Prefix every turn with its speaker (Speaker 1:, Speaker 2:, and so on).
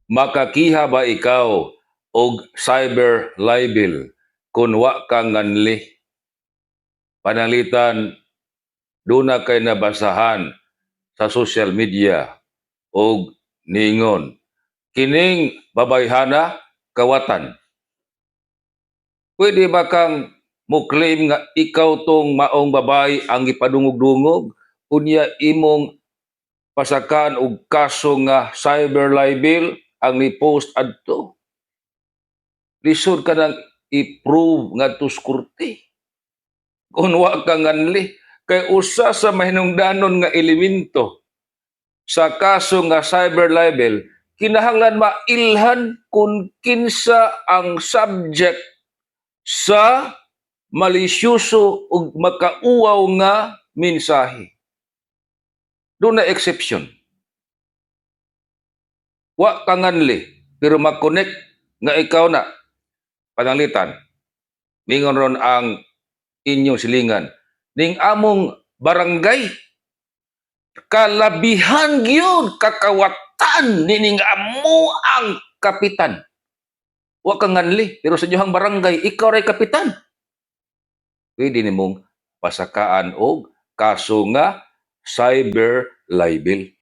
Speaker 1: Makakiha ba ikaw og cyber libel kung wa ka nganli? Panalitan, duna kay nabasahan sa social media og ningon, kining babayhana kawatan. Pwede ba kang mo claim nga ikaw tong maong babae ang ipadungog-dungog unya imong pasakan og kaso nga cyber libel ang ni-post adto? Lisod ka nang i-prove ngadto sa korte. Kung wa ka nganli, kay usa sa mahinungdanon nga elemento sa kaso nga cyber libel, kinahanglan mailhan kung kinsa ang subject sa malisyoso ug makauwaw nga mensahe. Doon na exception. Wa ka nganli, pero mag-connect nga ikaw na, pananglitan, mingon ron ang inyong silingan, ning among barangay, kalabihan gyud kakawatan nining amo ang kapitan. Wa ka nganli, pero sa inyong barangay, ikaw ray kapitan. Pwede nimong pasakaan og kaso nga cyber libel.